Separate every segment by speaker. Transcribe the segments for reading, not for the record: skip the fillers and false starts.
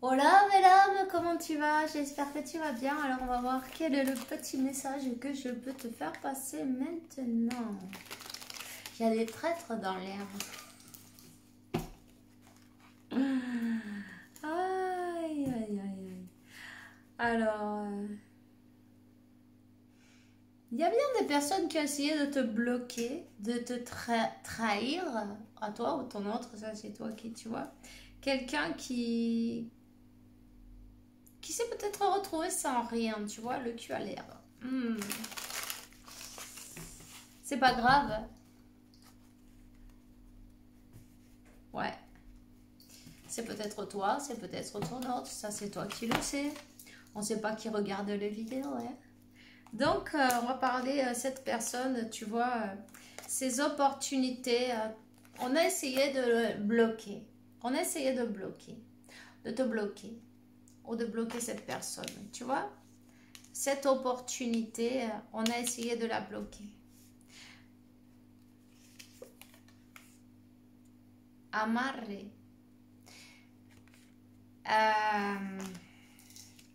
Speaker 1: Hola mesdames, comment tu vas? J'espère que tu vas bien. Alors on va voir quel est le petit message que je peux te faire passer maintenant. Il y a des traîtres dans l'air. Aïe, aïe, aïe, aïe. Alors, il y a bien des personnes qui ont essayé de te bloquer, de te trahir, à toi ou ton autre, ça c'est toi qui, tu vois. Quelqu'un qui s'est peut-être retrouvé sans rien, tu vois, le cul à l'air. C'est pas grave. Ouais. C'est peut-être toi, c'est peut-être ton autre, ça c'est toi qui le sais. On sait pas qui regarde les vidéos, ouais. Donc, on va parler cette personne, tu vois, ces opportunités. On a essayé de le bloquer. On a essayé de bloquer, de te bloquer ou de bloquer cette personne, tu vois. Cette opportunité, on a essayé de la bloquer. Amarré.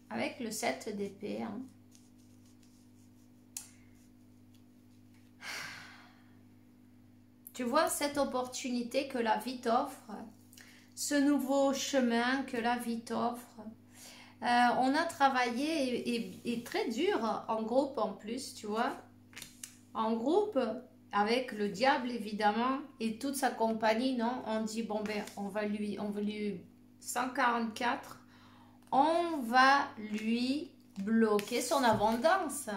Speaker 1: Avec le 7 d'épée. Hein. Tu vois cette opportunité que la vie t'offre, ce nouveau chemin que la vie t'offre. On a travaillé et très dur en groupe en plus, tu vois. En groupe, avec le diable évidemment et toute sa compagnie, non. On dit, bon ben, on va lui 144, on va lui bloquer son abondance.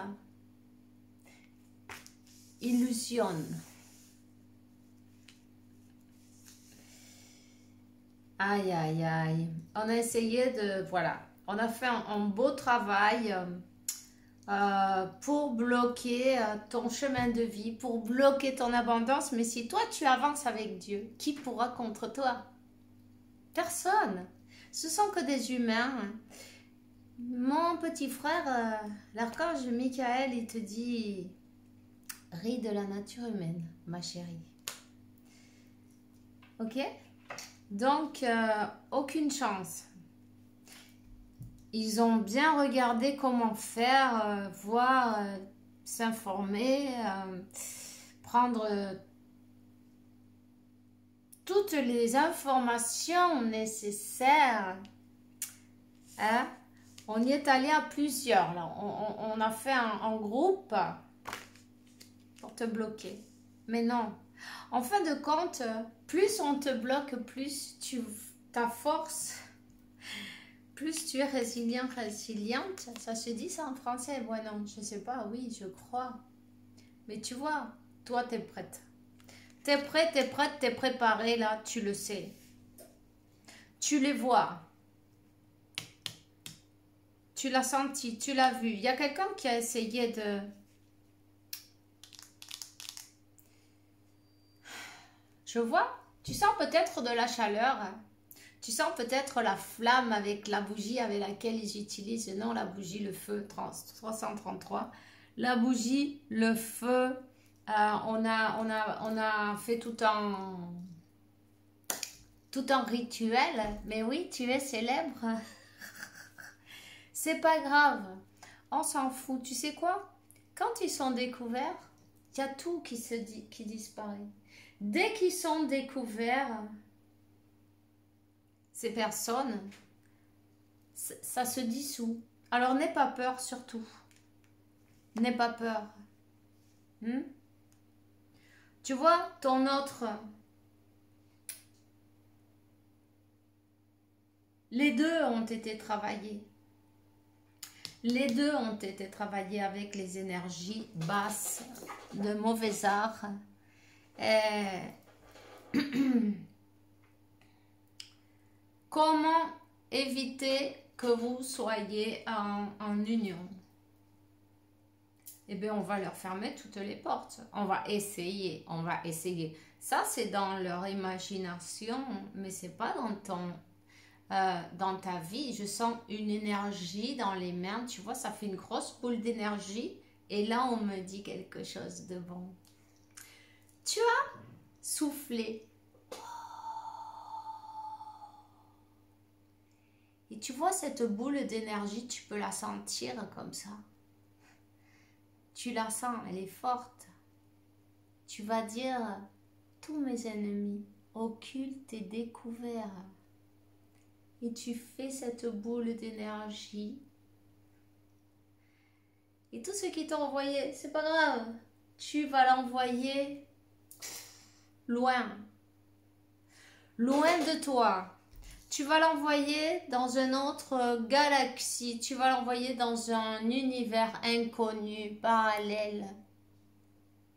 Speaker 1: Illusion. Aïe, aïe, aïe. On a essayé de... Voilà. On a fait un beau travail pour bloquer ton chemin de vie, pour bloquer ton abondance. Mais si toi, tu avances avec Dieu, qui pourra contre toi? Personne. Ce sont que des humains. Mon petit frère, l'archange Michael, il te dit... Ris de la nature humaine, ma chérie. Ok? Donc, aucune chance. Ils ont bien regardé comment faire, voir, s'informer, prendre toutes les informations nécessaires. Hein? On y est allé à plusieurs. Là. On a fait un groupe pour te bloquer. Mais non. En fin de compte, plus on te bloque, plus ta force, plus tu es résilient, résiliente. Ça se dit ça en français? Ouais, non, je sais pas, oui, je crois. Mais tu vois, toi, tu es prête. Tu es prête, tu es prête, tu es préparée, là, tu le sais. Tu les vois. Tu l'as senti, tu l'as vu. Il y a quelqu'un qui a essayé de... Je vois, tu sens peut-être de la chaleur. Tu sens peut-être la flamme avec la bougie avec laquelle ils utilisent, non, la bougie, le feu, 333. La bougie, le feu, on a fait tout un rituel. Mais oui, tu es célèbre. C'est pas grave. On s'en fout. Tu sais quoi? Quand ils sont découverts, il y a tout qui disparaît. Dès qu'ils sont découverts, ces personnes, ça se dissout. Alors n'aie pas peur surtout. N'aie pas peur. Tu vois, ton autre... Les deux ont été travaillés. Les deux ont été travaillés avec les énergies basses, de mauvais art. Comment éviter que vous soyez en union? Eh bien, on va leur fermer toutes les portes. On va essayer, on va essayer. Ça, c'est dans leur imagination, mais c'est pas dans ta vie. Je sens une énergie dans les mains. Tu vois, ça fait une grosse boule d'énergie. Et là, on me dit quelque chose de bon. Tu as soufflé. Et tu vois cette boule d'énergie, tu peux la sentir comme ça. Tu la sens, elle est forte. Tu vas dire, tous mes ennemis occultes et découverts. Et tu fais cette boule d'énergie. Et tout ce qui t'a envoyé, c'est pas grave. Tu vas l'envoyer loin. Loin de toi. Tu vas l'envoyer dans une autre galaxie. Tu vas l'envoyer dans un univers inconnu, parallèle.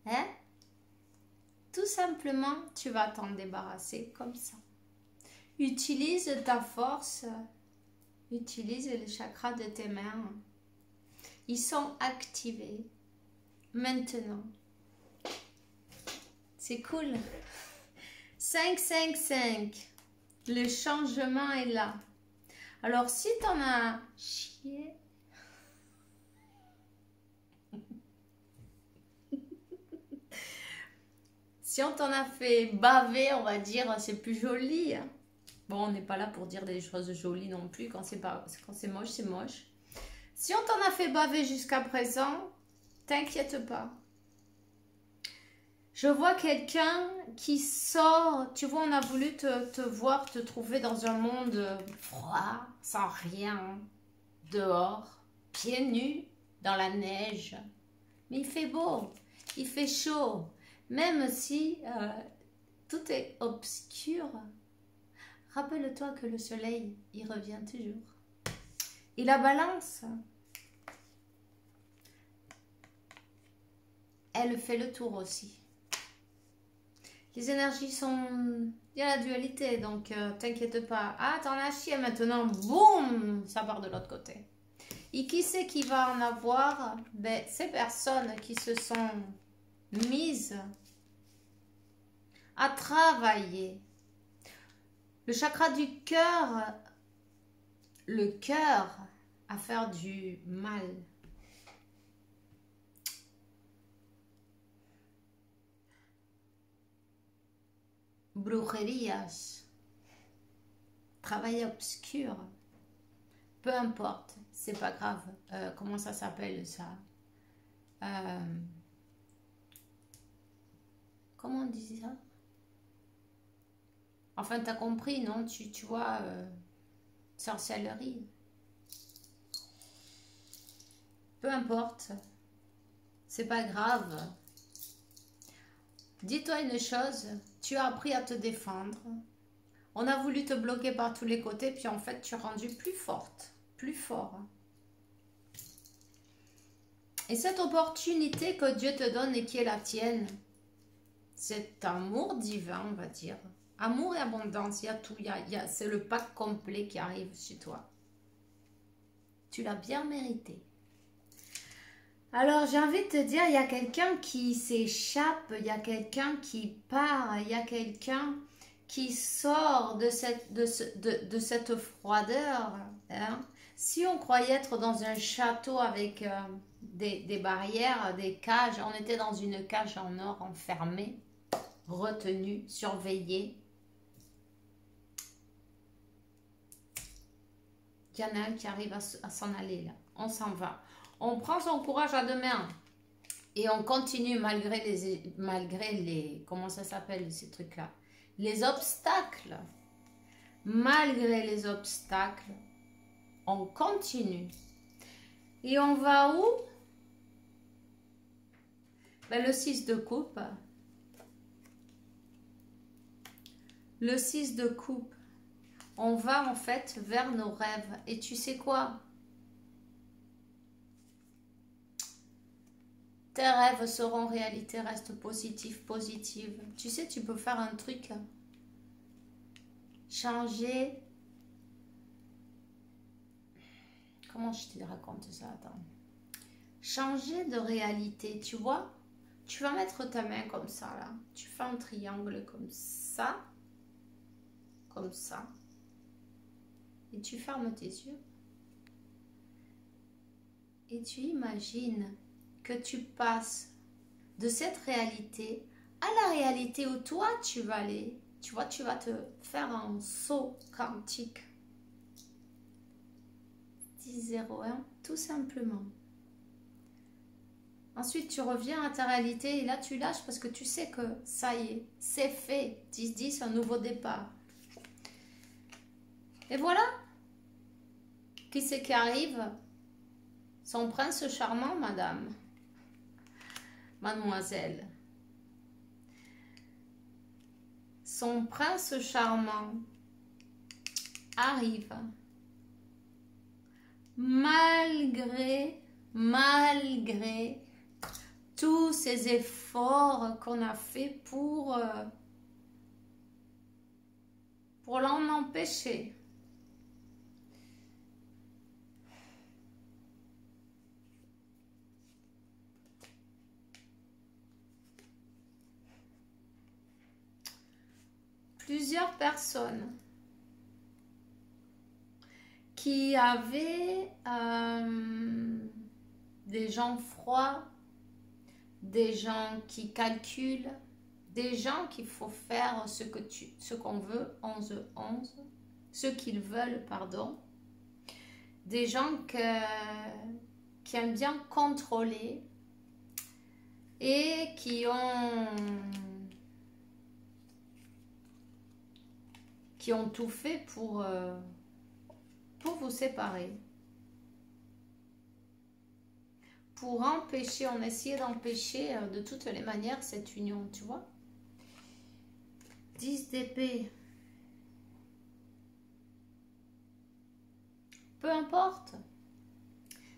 Speaker 1: Hein? Tout simplement, tu vas t'en débarrasser comme ça. Utilise ta force. Utilise les chakras de tes mains. Ils sont activés. Maintenant. C'est cool. 5, 5, 5. Le changement est là. Alors, si t'en as chié, si on t'en a fait baver, on va dire, c'est plus joli. Hein. Bon, on n'est pas là pour dire des choses jolies non plus. Quand c'est moche, c'est moche. Si on t'en a fait baver jusqu'à présent, t'inquiète pas. Je vois quelqu'un qui sort, tu vois, on a voulu te voir, te trouver dans un monde froid, sans rien, dehors, pieds nus, dans la neige. Mais il fait beau, il fait chaud, même si tout est obscur. Rappelle-toi que le soleil, il revient toujours. Et la balance, elle fait le tour aussi. Les énergies sont... Il y a la dualité, donc t'inquiète pas. Ah, t'en as chié maintenant, boum, ça part de l'autre côté. Et qui c'est qui va en avoir? Ben, ces personnes qui se sont mises à travailler. Le chakra du cœur, le cœur à faire du mal. Brujerías, travail obscur, peu importe, c'est pas grave. Comment ça s'appelle ça? Comment on dit ça? Enfin, t'as compris, non? Tu vois, sorcellerie. Peu importe, c'est pas grave. Dis-toi une chose, tu as appris à te défendre. On a voulu te bloquer par tous les côtés, puis en fait, tu es rendue plus forte, plus fort. Et cette opportunité que Dieu te donne et qui est la tienne, cet amour divin, on va dire. Amour et abondance, il y a tout, c'est le pack complet qui arrive chez toi. Tu l'as bien mérité. Alors, j'ai envie de te dire, il y a quelqu'un qui s'échappe, il y a quelqu'un qui part, il y a quelqu'un qui sort de cette froideur. Hein. Si on croyait être dans un château avec des barrières, des cages, on était dans une cage en or enfermée, retenue, surveillée. Il y en a un qui arrive à s'en aller là, on s'en va. On prend son courage à deux mains et on continue malgré les comment ça s'appelle ces trucs-là? Les obstacles. Malgré les obstacles, on continue. Et on va où? Ben, le 6 de coupe. Le 6 de coupe. On va en fait vers nos rêves. Et tu sais quoi? Tes rêves seront réalité, reste positif, positive. Tu sais, tu peux faire un truc. Changer. Comment je te raconte ça? Attends. Changer de réalité, tu vois? Tu vas mettre ta main comme ça, là. Tu fais un triangle comme ça. Comme ça. Et tu fermes tes yeux. Et tu imagines que tu passes de cette réalité à la réalité où toi tu vas aller. Tu vois, tu vas te faire un saut quantique. 10-01, tout simplement. Ensuite, tu reviens à ta réalité et là, tu lâches parce que tu sais que ça y est, c'est fait. 10-10, un nouveau départ. Et voilà. Qui c'est qui arrive? Son prince charmant, madame. Mademoiselle. Son prince charmant arrive. Malgré tous ces efforts qu'on a fait pour l'en empêcher. Plusieurs personnes qui avaient des gens froids, des gens qui calculent, des gens qu'il faut faire ce qu'on veut, 11-11, ce qu'ils veulent, pardon, des gens qui aiment bien contrôler et qui ont tout fait pour vous séparer. Pour empêcher, on essayait d'empêcher de toutes les manières cette union, tu vois. 10 d'épée. Peu importe.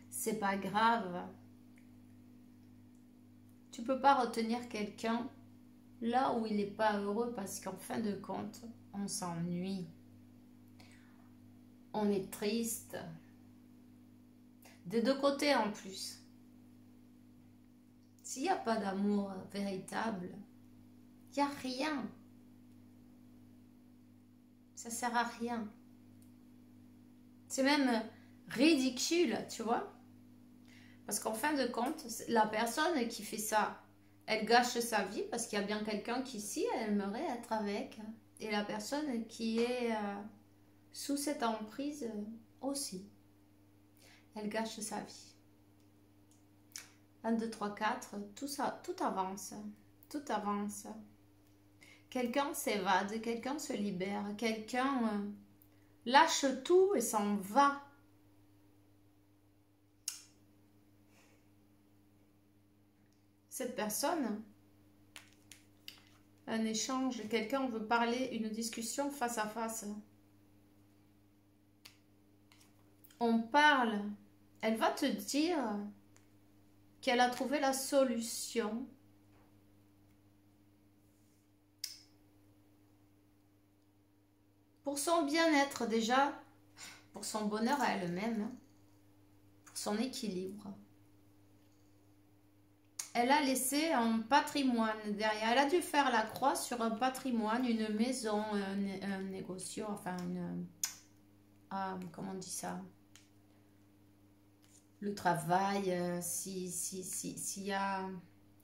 Speaker 1: C'est pas grave. Tu peux pas retenir quelqu'un là où il n'est pas heureux parce qu'en fin de compte, on s'ennuie. On est triste. Des deux côtés en plus. S'il n'y a pas d'amour véritable, il n'y a rien. Ça ne sert à rien. C'est même ridicule, tu vois. Parce qu'en fin de compte, la personne qui fait ça, elle gâche sa vie parce qu'il y a bien quelqu'un qui, ici, elle aimerait être avec. Et la personne qui est sous cette emprise aussi, elle gâche sa vie. 1, 2, 3, 4, tout ça, tout avance. Tout avance. Quelqu'un s'évade, quelqu'un se libère, quelqu'un lâche tout et s'en va. Cette personne, un échange, quelqu'un veut parler, une discussion face à face. On parle, elle va te dire qu'elle a trouvé la solution. Pour son bien-être déjà, pour son bonheur à elle-même, pour son équilibre. Elle a laissé un patrimoine derrière. Elle a dû faire la croix sur un patrimoine, une maison, un négocio, enfin comment on dit ça? Le travail, s'il y a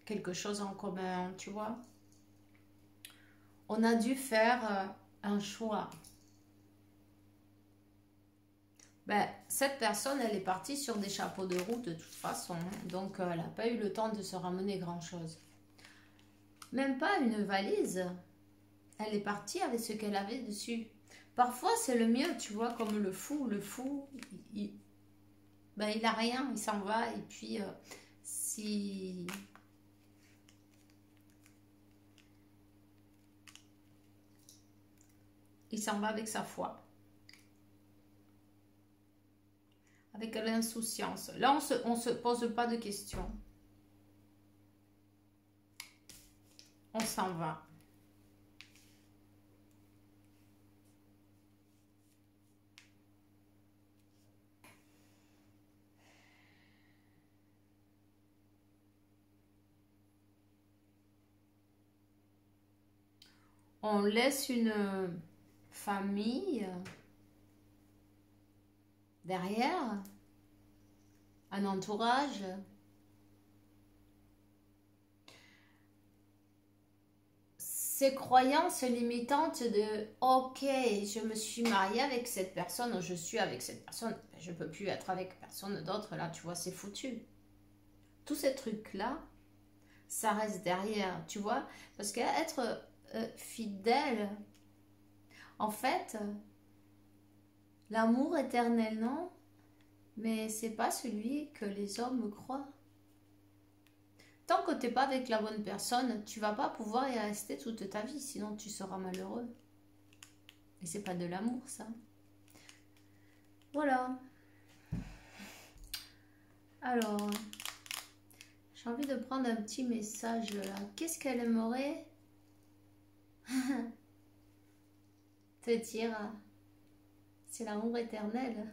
Speaker 1: quelque chose en commun, tu vois. On a dû faire un choix. Ben, cette personne, elle est partie sur des chapeaux de roue de toute façon. Donc, elle n'a pas eu le temps de se ramener grand-chose. Même pas une valise. Elle est partie avec ce qu'elle avait dessus. Parfois, c'est le mieux, tu vois, comme le fou. Le fou, il n'a rien, il s'en va. Et puis, si... il s'en va avec sa foi. Avec l'insouciance. Là, on se pose pas de questions. On s'en va. On laisse une famille derrière, un entourage. ces croyances limitantes de ok, je me suis mariée avec cette personne, ou je suis avec cette personne, je peux plus être avec personne d'autre, là tu vois, c'est foutu. Tous ces trucs-là, ça reste derrière, tu vois, parce qu'être fidèle, en fait, l'amour éternel, non, mais c'est pas celui que les hommes croient. Tant que tu n'es pas avec la bonne personne, tu vas pas pouvoir y rester toute ta vie, sinon tu seras malheureux. Et c'est pas de l'amour, ça. Voilà. Alors, j'ai envie de prendre un petit message là. Qu'est-ce qu'elle aimerait te dire? C'est l'amour éternel.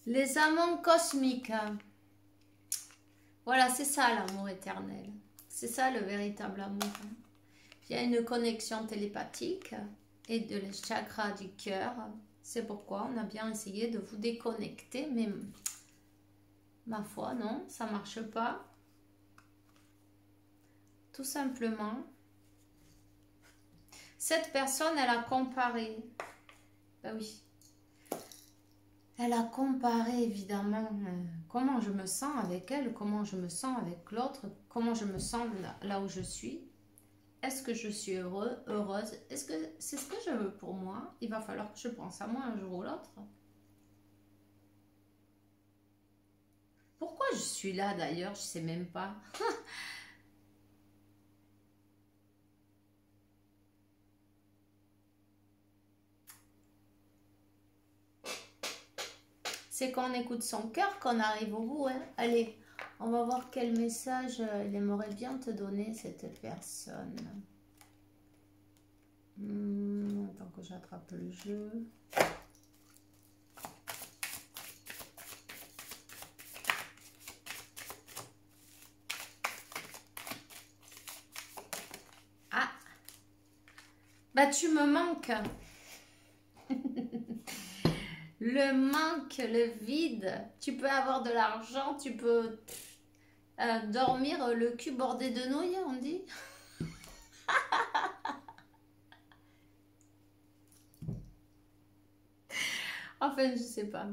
Speaker 1: Les amants cosmiques. Voilà, c'est ça l'amour éternel. C'est ça le véritable amour. Il y a une connexion télépathique et de les chakras du cœur. C'est pourquoi on a bien essayé de vous déconnecter, mais ma foi, non, ça marche pas. Tout simplement, cette personne, elle a comparé. Ben oui. Elle a comparé évidemment comment je me sens avec elle, comment je me sens avec l'autre, comment je me sens là où je suis. Est-ce que je suis heureuse? Est-ce que c'est ce que je veux pour moi? Il va falloir que je pense à moi un jour ou l'autre. Pourquoi je suis là d'ailleurs? Je ne sais même pas. C'est quand on écoute son cœur qu'on arrive au bout. Hein. Allez, on va voir quel message elle aimerait bien te donner, cette personne. Attends que j'attrape le jeu. Ah, bah tu me manques. Le manque, le vide. Tu peux avoir de l'argent, tu peux dormir le cul bordé de nouilles, on dit. Enfin, je sais pas.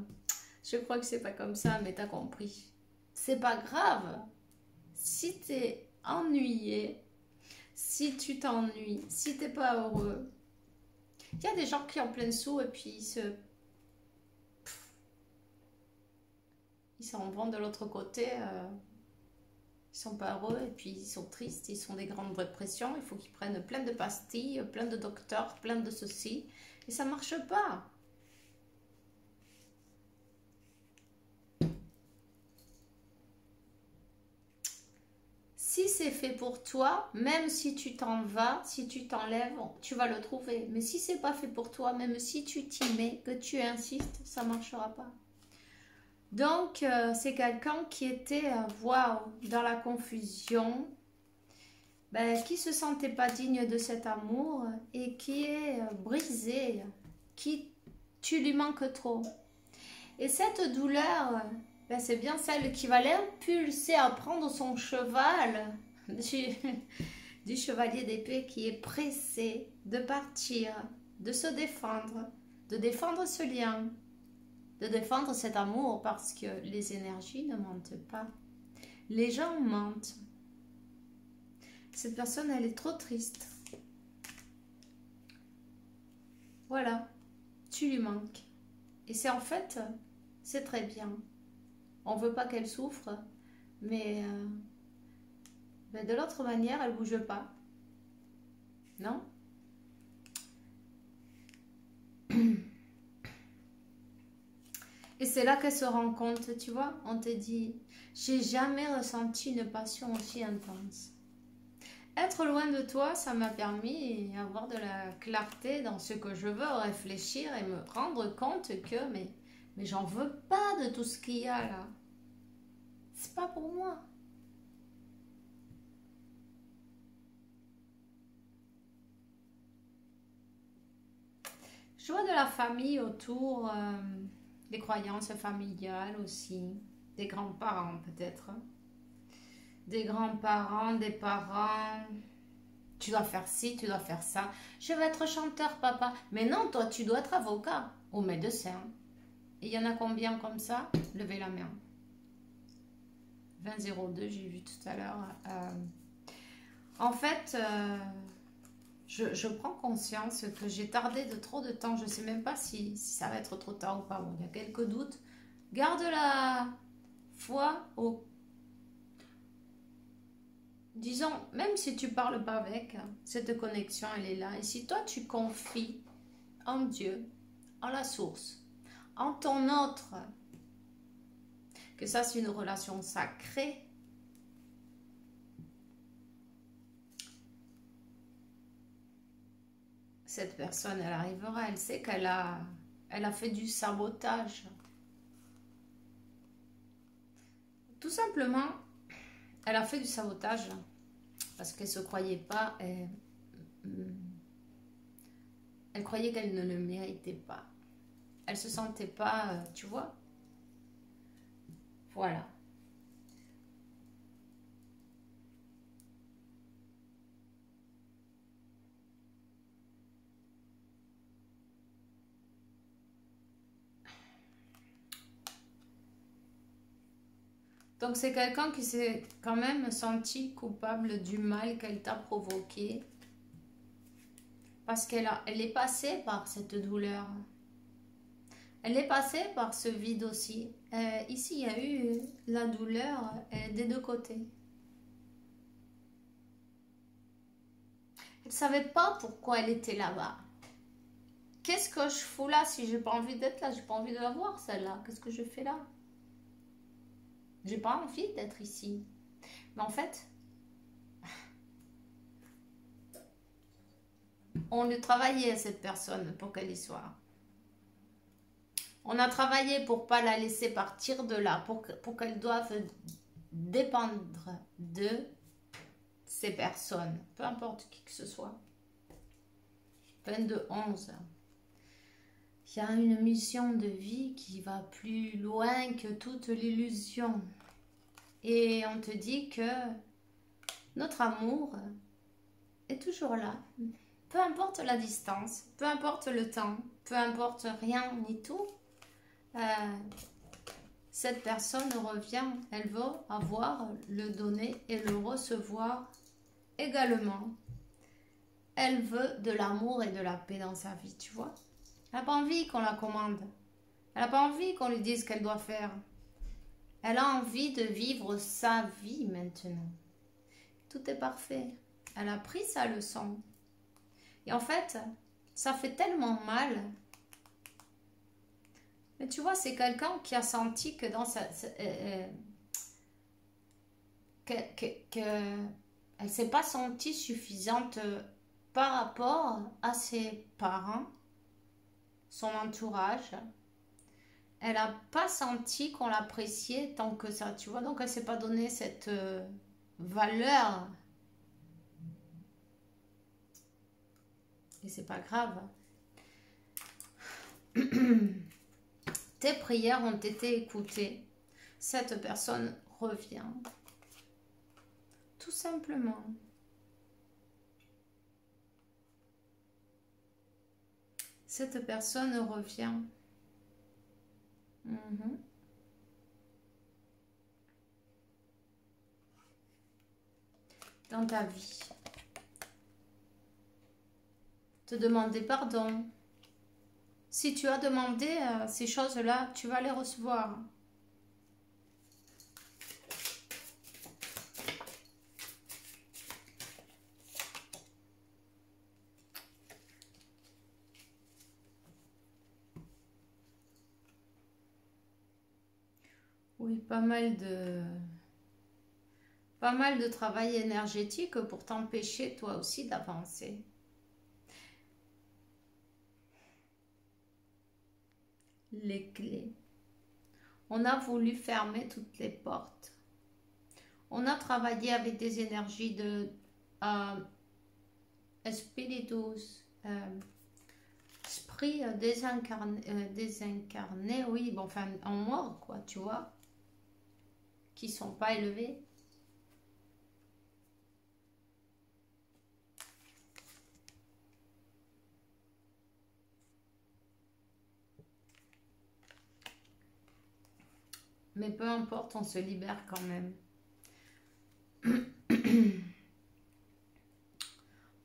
Speaker 1: Je crois que c'est pas comme ça, mais t'as compris. C'est pas grave. Si t'es ennuyé, si tu t'ennuies, si t'es pas heureux. Il y a des gens qui ont plein de sous et puis ils s'en vont de l'autre côté. Ils sont pas heureux et puis ils sont tristes, ils sont des grandes dépressions. Il faut qu'ils prennent plein de pastilles, plein de docteurs, plein de ceci. Et ça marche pas. Si c'est fait pour toi, même si tu t'en vas, si tu t'enlèves, tu vas le trouver. Mais si c'est pas fait pour toi, même si tu t'y mets, que tu insistes, ça marchera pas. Donc, c'est quelqu'un qui était, waouh, dans la confusion, ben, qui se sentait pas digne de cet amour et qui est brisé, qui tu lui manques trop. Et cette douleur, ben, c'est bien celle qui va l'impulser à prendre son cheval du chevalier d'épée qui est pressé de partir, de se défendre, de défendre ce lien, de défendre cet amour parce que les énergies ne mentent pas. Les gens mentent. Cette personne, elle est trop triste. Voilà, tu lui manques. Et c'est en fait, c'est très bien. On veut pas qu'elle souffre, mais de l'autre manière, elle bouge pas. Non? Et c'est là qu'elle se rend compte, tu vois, on te dit, j'ai jamais ressenti une passion aussi intense. Être loin de toi, ça m'a permis d'avoir de la clarté dans ce que je veux, réfléchir et me rendre compte que, mais j'en veux pas de tout ce qu'il y a là. C'est pas pour moi. Je vois de la famille autour, des croyances familiales aussi, des grands-parents peut-être. Des grands-parents, des parents. tu dois faire ci, tu dois faire ça. Je vais être chanteur, papa. Mais non, toi, tu dois être avocat ou médecin. Et il y en a combien comme ça? Levez la main. 20,02, j'ai vu tout à l'heure. En fait, je prends conscience que j'ai tardé de trop de temps. Je ne sais même pas si ça va être trop tard ou pas. Bon, il y a quelques doutes. Garde la foi au... Disons, même si tu parles pas avec, cette connexion, elle est là. Et si toi, tu confies en Dieu, en la source, en ton autre, que ça, c'est une relation sacrée, cette personne, elle arrivera. Elle sait qu'elle a fait du sabotage. Tout simplement, elle a fait du sabotage parce qu'elle ne se croyait pas, elle croyait qu'elle ne le méritait pas. Elle se sentait pas, tu vois. Voilà. Donc c'est quelqu'un qui s'est quand même senti coupable du mal qu'elle t'a provoqué. Parce elle est passée par cette douleur. Elle est passée par ce vide aussi. Ici, il y a eu la douleur des deux côtés. Elle ne savait pas pourquoi elle était là-bas. Qu'est-ce que je fous là si j'ai pas envie d'être là? J'ai pas envie de la voir celle-là. Qu'est-ce que je fais là? J'ai pas envie d'être ici. Mais en fait, on a travaillé à cette personne pour qu'elle y soit. On a travaillé pour pas la laisser partir de là, pour qu'elle doive dépendre de ces personnes, peu importe qui que ce soit. 22-11. Il y a une mission de vie qui va plus loin que toute l'illusion. Et on te dit que notre amour est toujours là. Peu importe la distance, peu importe le temps, peu importe rien ni tout. Cette personne revient, elle veut avoir, le donner et le recevoir également. Elle veut de l'amour et de la paix dans sa vie, tu vois. Elle n'a pas envie qu'on la commande. Elle n'a pas envie qu'on lui dise ce qu'elle doit faire. Elle a envie de vivre sa vie maintenant. Tout est parfait. Elle a pris sa leçon. Et en fait, ça fait tellement mal. Mais tu vois, c'est quelqu'un qui a senti que dans sa... elle ne s'est pas sentie suffisante par rapport à ses parents, son entourage. Elle n'a pas senti qu'on l'appréciait tant que ça, tu vois. Donc, elle ne s'est pas donné cette valeur. Et c'est pas grave. Tes prières ont été écoutées. Cette personne revient. Tout simplement. Cette personne revient. Dans ta vie. Te demander pardon. Si tu as demandé ces choses-là, tu vas les recevoir. Oui, pas mal de travail énergétique pour t'empêcher toi aussi d'avancer. Les clés. On a voulu fermer toutes les portes. On a travaillé avec des énergies de spiritus, esprit désincarné, oui, bon, enfin en mort, quoi, tu vois, qui sont pas élevés. Mais peu importe, on se libère quand même.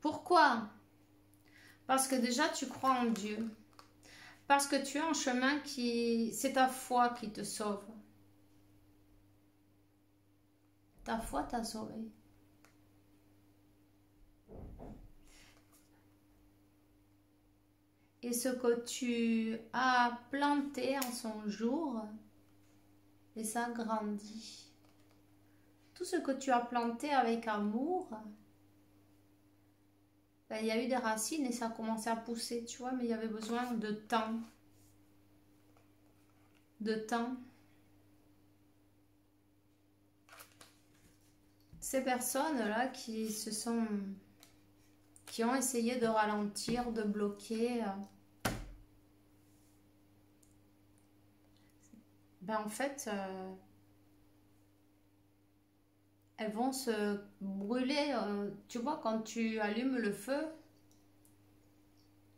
Speaker 1: Pourquoi? Parce que déjà, tu crois en Dieu. Parce que tu as un chemin qui... C'est ta foi qui te sauve. Ta foi t'a sauvé. Et ce que tu as planté en son jour, et ça grandit. Tout ce que tu as planté avec amour, ben, il y a eu des racines et ça a commencé à pousser, tu vois, mais il y avait besoin de temps. De temps. Ces personnes-là qui ont essayé de ralentir, de bloquer, ben en fait, elles vont se brûler. Tu vois, quand tu allumes le feu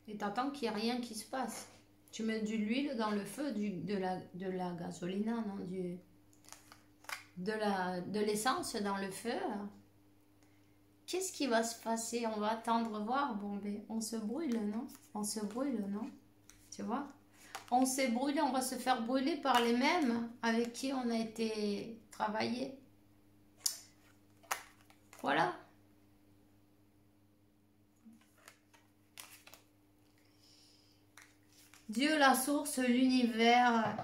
Speaker 1: et t'attends qu'il n'y ait rien qui se passe. Tu mets de l'huile dans le feu, de la gasolina, non, de l'essence dans le feu. Qu'est-ce qui va se passer? On va attendre voir. Bon, ben, on se brûle, non? On se brûle, non? Tu vois? On s'est brûlé, on va se faire brûler par les mêmes avec qui on a été travaillé. Voilà. Dieu, la source, l'univers.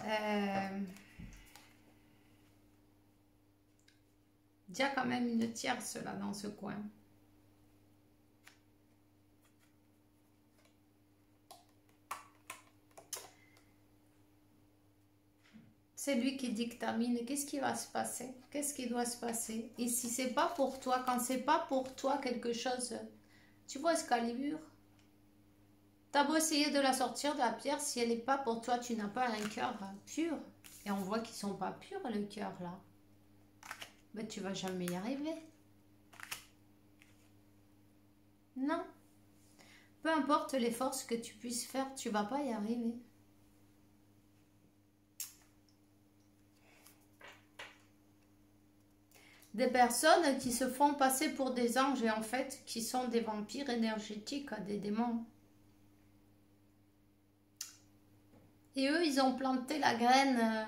Speaker 1: Il y a quand même une tierce là dans ce coin. C'est lui qui dictamine. Qu'est-ce qui va se passer? Qu'est-ce qui doit se passer? Et si c'est pas pour toi, quand c'est pas pour toi quelque chose, tu vois Excalibur? T'as beau essayer de la sortir de la pierre, si elle n'est pas pour toi, tu n'as pas un cœur pur. Et on voit qu'ils sont pas purs le cœur là. Ben, tu vas jamais y arriver. Non. Peu importe les forces que tu puisses faire, tu vas pas y arriver. Des personnes qui se font passer pour des anges et en fait qui sont des vampires énergétiques, des démons. Et eux, ils ont planté la graine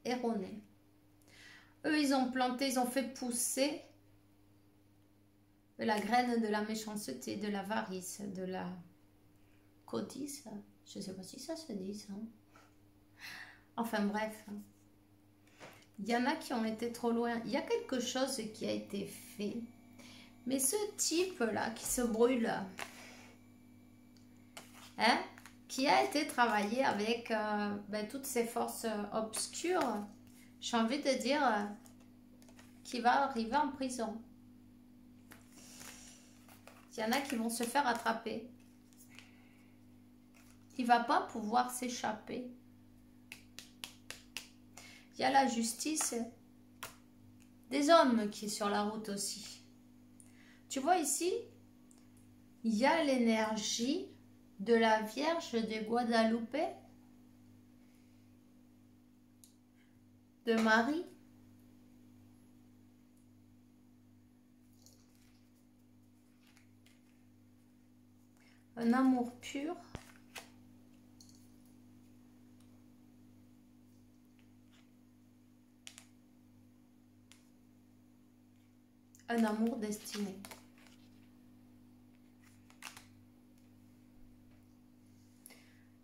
Speaker 1: erronée. Eux, ils ont planté, ils ont fait pousser la graine de la méchanceté, de l'avarice, de la codice. Je ne sais pas si ça se dit, ça. Enfin bref. Il y en a qui ont été trop loin. Il y a quelque chose qui a été fait. Mais ce type-là qui se brûle, hein, qui a été travaillé avec toutes ces forces obscures, j'ai envie de dire qu'il va arriver en prison. Il y en a qui vont se faire attraper. Il ne va pas pouvoir s'échapper. Il y a la justice des hommes qui est sur la route aussi. Tu vois ici, il y a l'énergie de la Vierge de Guadalupe, de Marie. Un amour pur. Un amour destiné.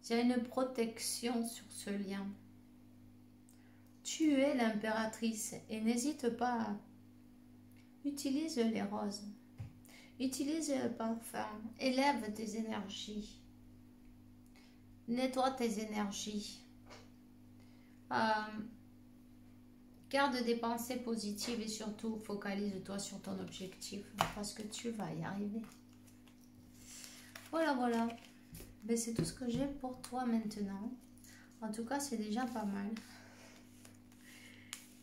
Speaker 1: Il y a une protection sur ce lien. Tu es l'impératrice et n'hésite pas. Utilise les roses. Utilise le parfum. Élève tes énergies. Nettoie tes énergies. Garde des pensées positives et surtout focalise-toi sur ton objectif parce que tu vas y arriver. Voilà, voilà. Ben, c'est tout ce que j'ai pour toi maintenant. En tout cas, c'est déjà pas mal.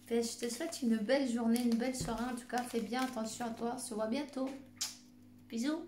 Speaker 1: Ben, je te souhaite une belle journée, une belle soirée. En tout cas, fais bien attention à toi. On se voit bientôt. Bisous.